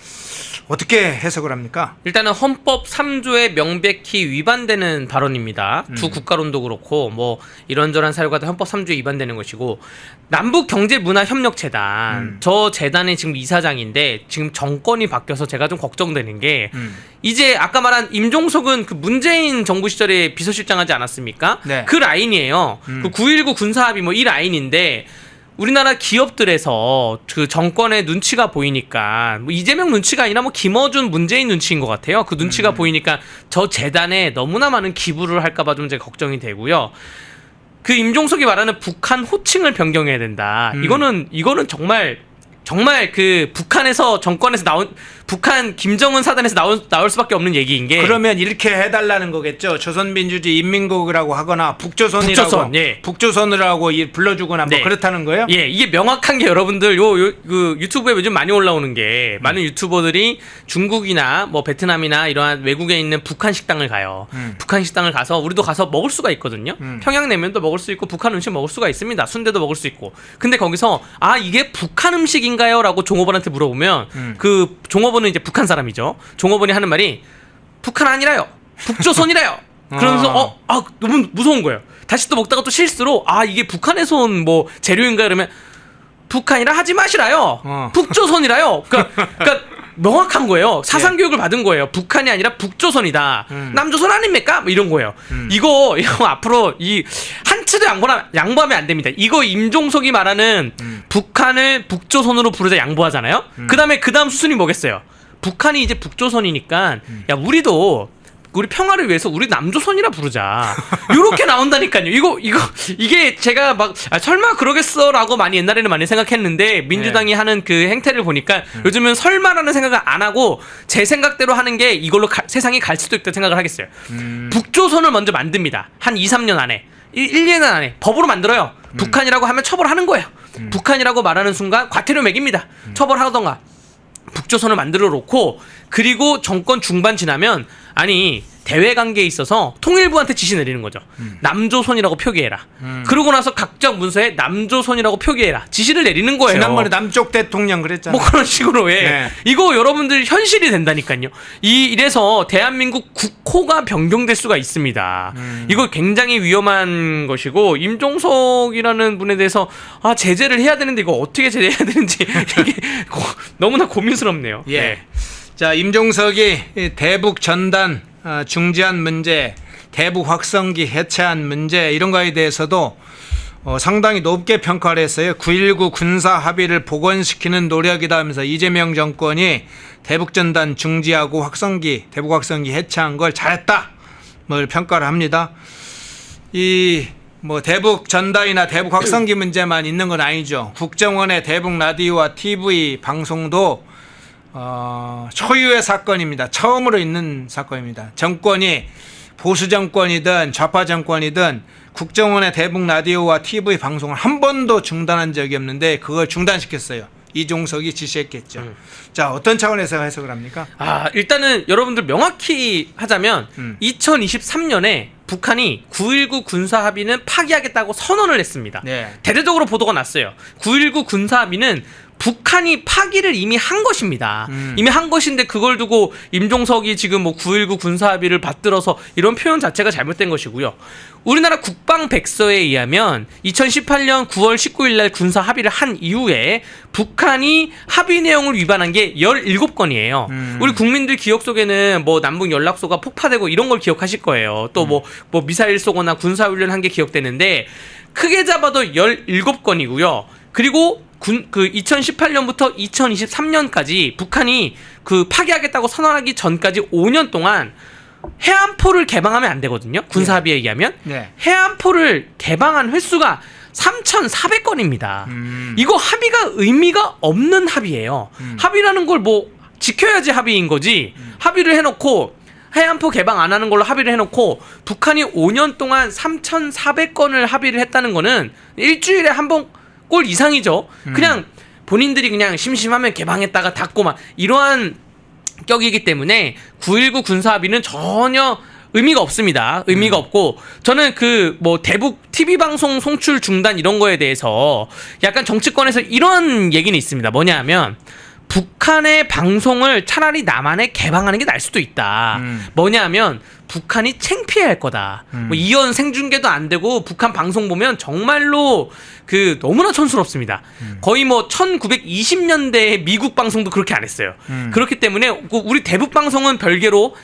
어떻게 해석을 합니까? 일단은 헌법 3조에 명백히 위반되는 발언입니다. 두 국가론도 그렇고 뭐 이런저런 사유가 다 헌법 3조에 위반되는 것이고 남북경제문화협력재단 저 재단의 지금 이사장인데 지금 정권이 바뀌어서 제가 좀 걱정되는 게 이제 아까 말한 임종석은 그 문재인 정부 시절에 비서실장 하지 않았습니까? 네. 그 라인이에요. 그 9.19 군사합의 뭐 이 라인인데 우리나라 기업들에서 그 정권의 눈치가 보이니까 뭐 이재명 눈치가 아니라 뭐 김어준 문재인 눈치인 것 같아요. 그 눈치가 보이니까 저 재단에 너무나 많은 기부를 할까봐 좀 제가 걱정이 되고요. 그 임종석이 말하는 북한 호칭을 변경해야 된다. 이거는 정말 그 북한에서 정권에서 나온 북한 김정은 사단에서 나올 수밖에 없는 얘기인 게 그러면 이렇게 해달라는 거겠죠. 조선민주주의 인민국이라고 하거나 북조선이라고 북조선이라고 불러주거나 뭐 그렇다는 거예요? 예, 이게 명확한 게 여러분들 그 유튜브에 요즘 많이 올라오는 게 많은 유튜버들이 중국이나 뭐 베트남이나 이러한 외국에 있는 북한 식당을 가요. 북한 식당을 가서 우리도 가서 먹을 수가 있거든요. 평양냉면도 먹을 수 있고 북한 음식 먹을 수가 있습니다. 순대도 먹을 수 있고. 근데 거기서 이게 북한 음식인가요? 라고 종업원한테 물어보면 그 종업원은 이제 북한 사람이죠. 종업원이 하는 말이 북한 아니라요. 북조선이라요. 그러면서 너무 무서운 거예요. 다시 또 먹다가 또 실수로 이게 북한에서 온 뭐 재료인가 이러면 북한이라 하지 마시라요. 북조선이라요. 그러니까 명확한 거예요. 사상 교육을 받은 거예요. 북한이 아니라 북조선이다. 남조선 아닙니까? 뭐 이런 거예요. 이거 앞으로 이 한치도 양보하면 안 됩니다. 이거 임종석이 말하는 북한을 북조선으로 부르자 양보하잖아요. 그 다음 수순이 뭐겠어요? 북한이 이제 북조선이니까 야 우리도 우리 평화를 위해서 우리 남조선이라 부르자. 이렇게 나온다니까요. 이게 제가 막 설마 그러겠어라고 옛날에는 많이 생각했는데 민주당이 하는 그 행태를 보니까 요즘은 설마라는 생각을 안 하고 제 생각대로 하는 게 이걸로 세상이 갈 수도 있다 생각을 하겠어요. 북조선을 먼저 만듭니다. 한 2, 3년 안에 1, 2년 안에 법으로 만들어요. 북한이라고 하면 처벌하는 거예요. 북한이라고 말하는 순간 과태료 매깁니다. 처벌하던가. 북조선을 만들어 놓고 그리고 정권 중반 지나면 대외 관계에 있어서 통일부한테 지시 내리는 거죠. 남조선이라고 표기해라. 그러고 나서 각종 문서에 남조선이라고 표기해라. 지시를 내리는 거예요. 지난번에 남쪽 대통령 그랬잖아요. 뭐 그런 식으로 네. 이거 여러분들 현실이 된다니까요. 이래서 대한민국 국호가 변경될 수가 있습니다. 이거 굉장히 위험한 것이고 임종석이라는 분에 대해서 제재를 해야 되는데 이거 어떻게 제재해야 되는지 이게 너무나 고민스럽네요. 예. 네. 자, 임종석이 대북 전단 중지한 문제, 대북 확성기 해체한 문제 이런 거에 대해서도 상당히 높게 평가를 했어요. 9.19 군사 합의를 복원시키는 노력이다 하면서 이재명 정권이 대북 전단 중지하고 대북 확성기 해체한 걸 잘했다. 뭘 평가를 합니다. 대북 전단이나 대북 확성기 문제만 있는 건 아니죠. 국정원의 대북 라디오와 TV 방송도 초유의 사건입니다. 처음으로 있는 사건입니다. 정권이 보수 정권이든 좌파 정권이든 국정원의 대북 라디오와 TV 방송을 한 번도 중단한 적이 없는데 그걸 중단시켰어요. 이종석이 지시했겠죠. 자, 어떤 차원에서 해석을 합니까? 일단은 여러분들 명확히 하자면 2023년에 북한이 9.19 군사합의는 파기하겠다고 선언을 했습니다. 네. 대대적으로 보도가 났어요. 9.19 군사합의는 북한이 파기를 이미 한 것입니다. 이미 한 것인데 그걸 두고 임종석이 지금 9.19 군사합의를 받들어서 이런 표현 자체가 잘못된 것이고요. 우리나라 국방백서에 의하면 2018년 9월 19일 날 군사 합의를 한 이후에 북한이 합의 내용을 위반한 게 17건이에요. 우리 국민들 기억 속에는 남북 연락소가 폭파되고 이런 걸 기억하실 거예요. 또 미사일 쏘거나 군사훈련 한 게 기억되는데 크게 잡아도 17건이고요. 그리고 2018년부터 2023년까지 북한이 파기하겠다고 선언하기 전까지 5년 동안 해안포를 개방하면 안 되거든요. 군사합의에 의하면. 네. 해안포를 개방한 횟수가 3,400건입니다. 이거 합의가 의미가 없는 합의예요. 합의라는 걸 지켜야지 합의인 거지. 합의를 해놓고 해안포 개방 안 하는 걸로 합의를 해놓고 북한이 5년 동안 3,400건을 합의를 했다는 거는 일주일에 한 번 꼴 이상이죠. 그냥 본인들이 그냥 심심하면 개방했다가 닫고 이러한 격이기 때문에 9.19 군사합의는 전혀 의미가 없습니다. 의미가 없고 저는 대북 TV 방송 송출 중단 이런 거에 대해서 약간 정치권에서 이런 얘기는 있습니다. 뭐냐 하면 북한의 방송을 차라리 남한에 개방하는 게 나을 수도 있다. 뭐냐 하면 북한이 창피해할 거다. 이연 생중계도 안 되고 북한 방송 보면 정말로 너무나 촌스럽습니다. 거의 1920년대 미국 방송도 그렇게 안 했어요. 그렇기 때문에 우리 대북 방송은 별개로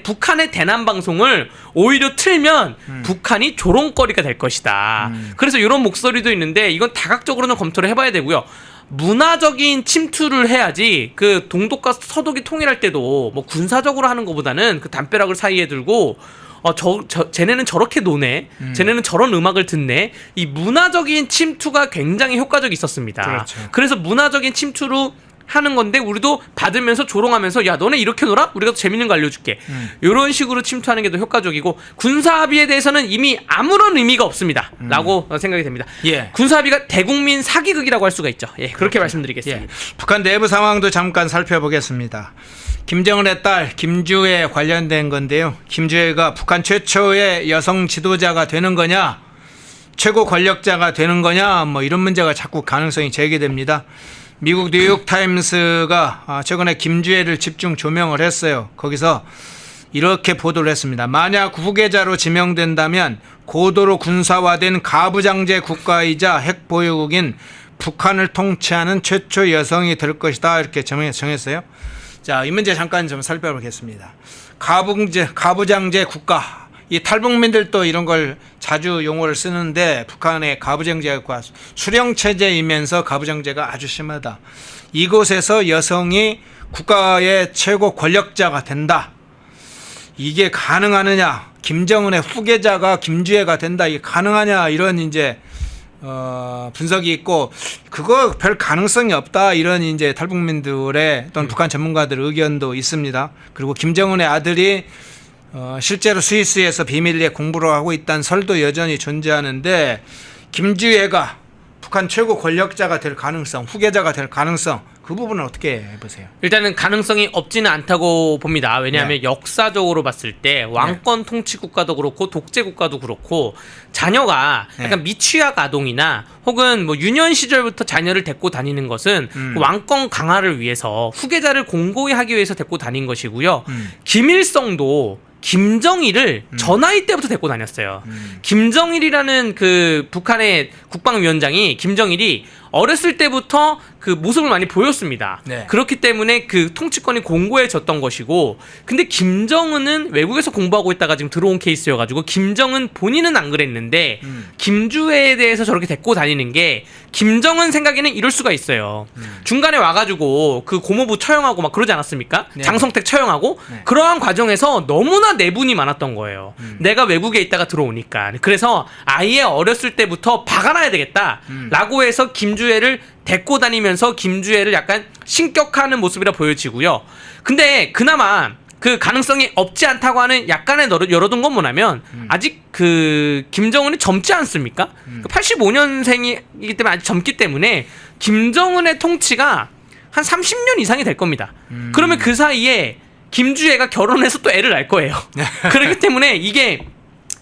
북한의 대남 방송을 오히려 틀면 북한이 조롱거리가 될 것이다. 그래서 이런 목소리도 있는데 이건 다각적으로는 검토를 해봐야 되고요. 문화적인 침투를 해야지 동독과 서독이 통일할 때도 군사적으로 하는 것보다는 담벼락을 사이에 들고 쟤네는 저렇게 노네, 쟤네는 저런 음악을 듣네. 이 문화적인 침투가 굉장히 효과적이 있었습니다. 그렇죠. 그래서 문화적인 침투로 하는 건데 우리도 받으면서 조롱하면서 야 너네 이렇게 놀아? 우리가 더 재밌는 거 알려줄게. 이런 식으로 침투하는 게 더 효과적이고 군사합의에 대해서는 이미 아무런 의미가 없습니다. 라고 생각이 됩니다. 예. 군사합의가 대국민 사기극이라고 할 수가 있죠. 예, 그렇게 말씀드리겠습니다. 예. 북한 내부 상황도 잠깐 살펴보겠습니다. 김정은의 딸 김주애 관련된 건데요. 김주애가 북한 최초의 여성 지도자가 되는 거냐, 최고 권력자가 되는 거냐, 이런 문제가 자꾸 가능성이 제기됩니다. 미국 뉴욕타임스가 최근에 김주애를 집중 조명을 했어요. 거기서 이렇게 보도를 했습니다. 만약 후계자로 지명된다면 고도로 군사화된 가부장제 국가이자 핵 보유국인 북한을 통치하는 최초 여성이 될 것이다. 이렇게 정했어요. 자, 이 문제 잠깐 좀 살펴보겠습니다. 가부장제 국가. 이 탈북민들도 이런 걸 자주 용어를 쓰는데 북한의 가부장제가 수령체제이면서 가부장제가 아주 심하다. 이곳에서 여성이 국가의 최고 권력자가 된다. 이게 가능하느냐, 김정은의 후계자가 김주애가 된다, 이게 가능하냐, 이런 이제 분석이 있고, 그거 별 가능성이 없다, 이런 이제 탈북민들의 또는 북한 전문가들 의견도 있습니다. 그리고 김정은의 아들이 실제로 스위스에서 비밀리에 공부를 하고 있다는 설도 여전히 존재하는데, 김주애가 북한 최고 권력자가 될 가능성, 후계자가 될 가능성, 그 부분은 어떻게 보세요? 일단은 가능성이 없지는 않다고 봅니다. 왜냐하면 네. 역사적으로 봤을 때 왕권 통치 국가도 그렇고 독재 국가도 그렇고 자녀가 약간 미취학 아동이나 혹은 뭐 유년 시절부터 자녀를 데리고 다니는 것은 그 왕권 강화를 위해서 후계자를 공고히 하기 위해서 데리고 다닌 것이고요. 김일성도 김정일을 저 나이 때부터 데리고 다녔어요. 김정일이라는 그 북한의 국방위원장이 김정일이 어렸을 때부터 그 모습을 많이 보였습니다. 네. 그렇기 때문에 그 통치권이 공고해졌던 것이고, 근데 김정은은 외국에서 공부하고 있다가 지금 들어온 케이스여가지고 김정은 본인은 안 그랬는데 김주애에 대해서 저렇게 데리고 다니는 게 김정은 생각에는 이럴 수가 있어요. 중간에 와가지고 그 고모부 처형하고 막 그러지 않았습니까? 네. 장성택 처형하고 네. 그러한 과정에서 너무나 내분이 많았던 거예요. 내가 외국에 있다가 들어오니까. 그래서 아예 어렸을 때부터 박아놔야 되겠다라고 해서 김주애를 데리고 다니면서 김주애를 약간 신격화하는 모습이라 보여지고요. 근데 그나마 그 가능성이 없지 않다고 하는 약간의 열어둔 건 뭐냐면 아직 그 김정은이 젊지 않습니까? 85년생이기 때문에 아직 젊기 때문에 김정은의 통치가 한 30년 이상이 될 겁니다. 그러면 그 사이에 김주애가 결혼해서 또 애를 낳을 거예요. 그렇기 때문에 이게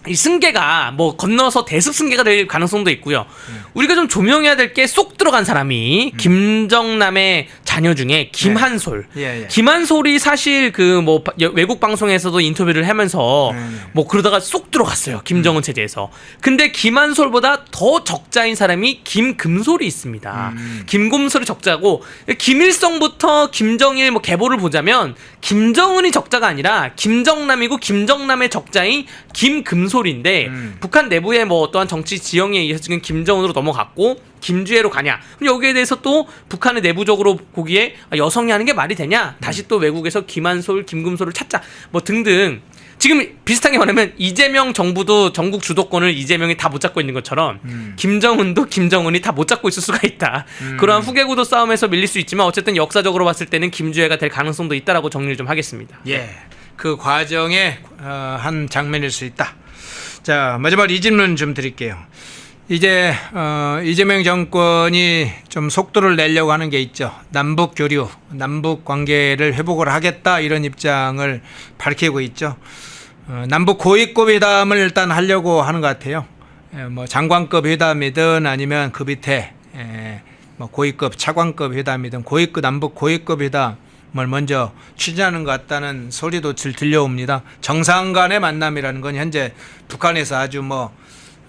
이 승계가 뭐 건너서 대습 승계가 될 가능성도 있고요. 우리가 좀 조명해야 될 게 쏙 들어간 사람이 김정남의 자녀 중에 김한솔. 예. 김한솔이 사실 그 뭐 외국 방송에서도 인터뷰를 하면서 뭐 그러다가 쏙 들어갔어요. 김정은 체제에서. 근데 김한솔보다 더 적자인 사람이 김금솔이 있습니다. 김금솔이 적자고, 김일성부터 김정일 뭐 계보를 보자면 김정은이 적자가 아니라 김정남이고 김정남의 적자인 김금솔인데 북한 내부의 뭐 어떠한 정치 지형에 의해서 지금 김정은으로 넘어갔고 김주애로 가냐? 그럼 여기에 대해서 또 북한의 내부적으로 보기에 여성이 하는 게 말이 되냐? 다시 또 외국에서 김한솔, 김금솔을 찾자. 뭐 등등. 지금 비슷하게 말하면 이재명 정부도 전국 주도권을 이재명이 다 못 잡고 있는 것처럼 김정은도 김정은이 다 못 잡고 있을 수가 있다. 그러한 후계구도 싸움에서 밀릴 수 있지만 어쨌든 역사적으로 봤을 때는 김주애가 될 가능성도 있다라고 정리를 좀 하겠습니다. 예, 그 과정의 한 장면일 수 있다. 자, 마지막 이 질문 좀 드릴게요. 이제 이재명 정권이 좀 속도를 내려고 하는 게 있죠. 남북 교류, 남북 관계를 회복을 하겠다, 이런 입장을 밝히고 있죠. 남북 고위급 회담을 일단 하려고 하는 것 같아요. 뭐 장관급 회담이든 아니면 그 밑에 뭐 고위급 차관급 회담이든 고위급 남북 고위급 회담을 먼저 추진하는 것 같다는 소리도 들려옵니다. 정상 간의 만남이라는 건 현재 북한에서 아주 뭐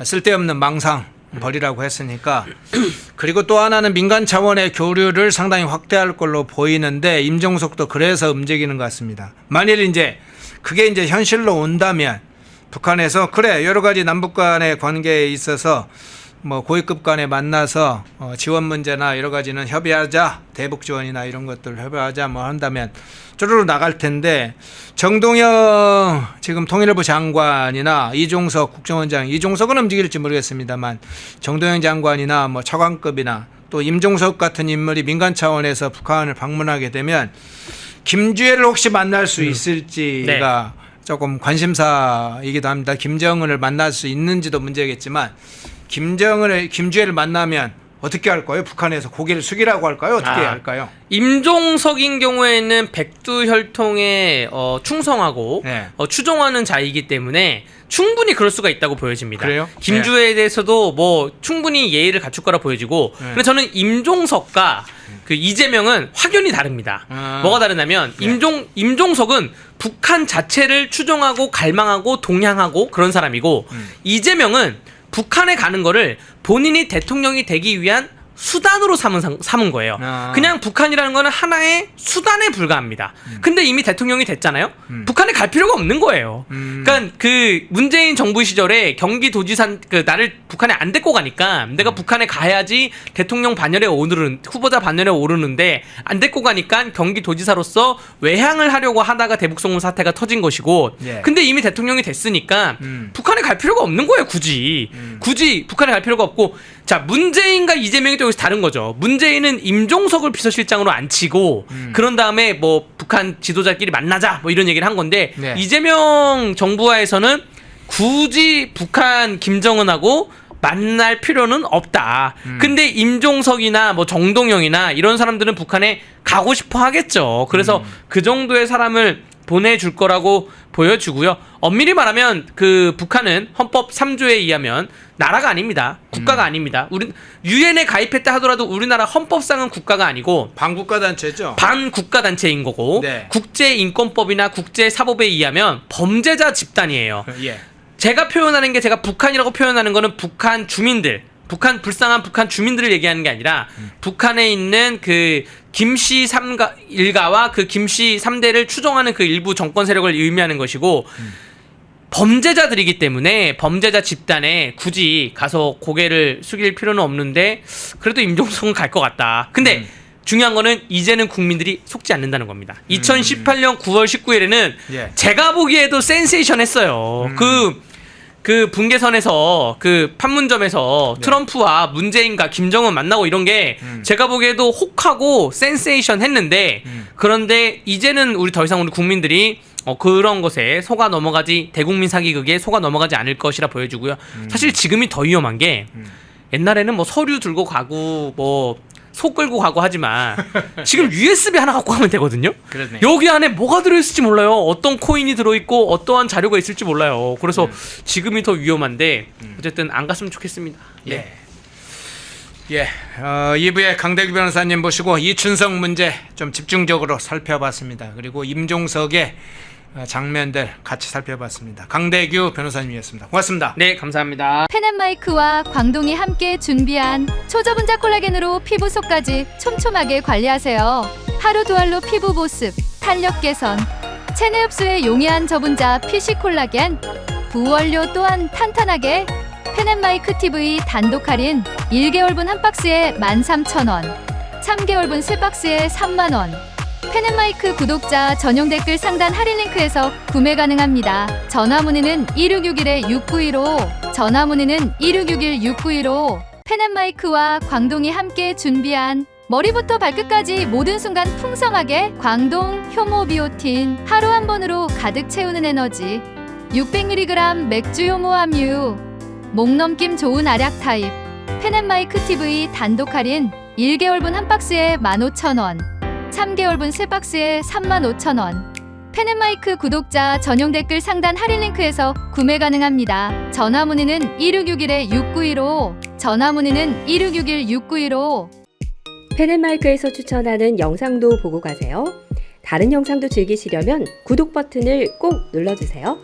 쓸데없는 망상 벌이라고 했으니까. 그리고 또 하나는 민간 차원의 교류를 상당히 확대할 걸로 보이는데 임종석도 그래서 움직이는 것 같습니다. 만일 이제 그게 이제 현실로 온다면 북한에서 그래, 여러 가지 남북 간의 관계에 있어서 뭐 고위급 간에 만나서 지원 문제나 여러 가지는 협의하자, 대북 지원이나 이런 것들 협의하자 뭐 한다면 쪼르르 나갈 텐데, 정동영 지금 통일부 장관이나 이종석 국정원장, 이종석은 움직일지 모르겠습니다만 정동영 장관이나 뭐 차관급이나 또 임종석 같은 인물이 민간 차원에서 북한을 방문하게 되면 김주애를 혹시 만날 수 있을지가 조금 관심사이기도 합니다. 김정은을 만날 수 있는지도 문제겠지만 김주애를 만나면 어떻게 할까요? 북한에서 고개를 숙이라고 할까요? 어떻게 할까요? 임종석인 경우에는 백두혈통에 충성하고 추종하는 자이기 때문에 충분히 그럴 수가 있다고 보여집니다. 그래요? 김주애에 대해서도 뭐 충분히 예의를 갖출 거라 보여지고, 근데 저는 임종석과 그 이재명은 확연히 다릅니다. 뭐가 다르냐면 임종석은 북한 자체를 추종하고 갈망하고 동향하고 그런 사람이고, 이재명은 북한에 가는 거를 본인이 대통령이 되기 위한 수단으로 삼은 거예요. 그냥 북한이라는 거는 하나의 수단에 불과합니다. 근데 이미 대통령이 됐잖아요. 북한에 갈 필요가 없는 거예요. 그러니까 그 문재인 정부 시절에 경기도지사 나를 북한에 안 데리고 가니까 내가 북한에 가야지 대통령 반열에 오르는 후보자 반열에 오르는데 안 데리고 가니까 경기도지사로서 외향을 하려고 하다가 대북송금 사태가 터진 것이고 예. 근데 이미 대통령이 됐으니까 북한에 갈 필요가 없는 거예요. 굳이 북한에 갈 필요가 없고 자 문재인과 이재명이 또 여기서 다른 거죠. 문재인은 임종석을 비서실장으로 앉히고 그런 다음에 뭐 북한 지도자끼리 만나자 뭐 이런 얘기를 한 건데 네. 이재명 정부하에서는 굳이 북한 김정은하고 만날 필요는 없다. 근데 임종석이나 뭐 정동영이나 이런 사람들은 북한에 가고 싶어 하겠죠. 그래서 그 정도의 사람을 보내줄 거라고 보여주고요. 엄밀히 말하면 그 북한은 헌법 3조에 의하면 나라가 아닙니다. 국가가 아닙니다. 우리 유엔에 가입했다 하더라도 우리나라 헌법상은 국가가 아니고 반국가 단체죠. 반국가 단체인 거고 네. 국제인권법이나 국제사법에 의하면 범죄자 집단이에요. 예. 제가 표현하는 게 제가 북한이라고 표현하는 거는 북한 주민들, 불쌍한 북한 주민들을 얘기하는 게 아니라 북한에 있는 그 김씨 일가와 그 김씨 3대를 추종하는 그 일부 정권 세력을 의미하는 것이고 범죄자들이기 때문에 범죄자 집단에 굳이 가서 고개를 숙일 필요는 없는데 그래도 임종석은 갈 것 같다. 근데 중요한 거는 이제는 국민들이 속지 않는다는 겁니다. 2018년 9월 19일에는 예. 제가 보기에도 센세이션 했어요. 그 분계선에서 그 판문점에서 트럼프와 문재인과 김정은 만나고 이런 게 제가 보기에도 혹하고 센세이션 했는데 그런데 이제는 우리 더 이상 우리 국민들이 그런 것에 속아 넘어가지 대국민 사기극에 속아 넘어가지 않을 것이라 보여주고요. 사실 지금이 더 위험한 게 옛날에는 뭐 서류 들고 가고 뭐 소 끌고 가고 하지만 지금 USB 하나 갖고 가면 되거든요. 그러네. 여기 안에 뭐가 들어있을지 몰라요. 어떤 코인이 들어있고 어떠한 자료가 있을지 몰라요. 그래서 지금이 더 위험한데 어쨌든 안 갔으면 좋겠습니다. 예. 예. 2부에 강대규 변호사님 모시고 이춘석 문제 좀 집중적으로 살펴봤습니다. 그리고 임종석의 장면들 같이 살펴봤습니다. 강대규 변호사님이었습니다. 고맙습니다. 네, 감사합니다. 펜앤마이크와 광동이 함께 준비한 초저분자 콜라겐으로 피부 속까지 촘촘하게 관리하세요. 하루 두 알로 피부 보습, 탄력 개선, 체내 흡수에 용이한 저분자 PC 콜라겐, 부원료 또한 탄탄하게 펜앤마이크 TV 단독 할인 1개월분 한 박스에 13,000원, 3개월분 3박스에 30,000원. 펜앤마이크 구독자 전용 댓글 상단 할인 링크에서 구매 가능합니다. 전화 문의는 1661-6915, 전화 문의는 1661-6915. 펜앤마이크와 광동이 함께 준비한 머리부터 발끝까지 모든 순간 풍성하게 광동 효모 비오틴 하루 한 번으로 가득 채우는 에너지 600mg 맥주 효모 함유 목 넘김 좋은 알약 타입 펜앤마이크 TV 단독 할인 1개월분 한 박스에 15,000원 3개월분 3박스에 35,000원. 펜앤마이크 구독자 전용 댓글 상단 할인 링크에서 구매 가능합니다. 전화 문의는 1661-6915, 전화 문의는 1661-6915. 펜앤마이크에서 추천하는 영상도 보고 가세요. 다른 영상도 즐기시려면 구독 버튼을 꼭 눌러주세요.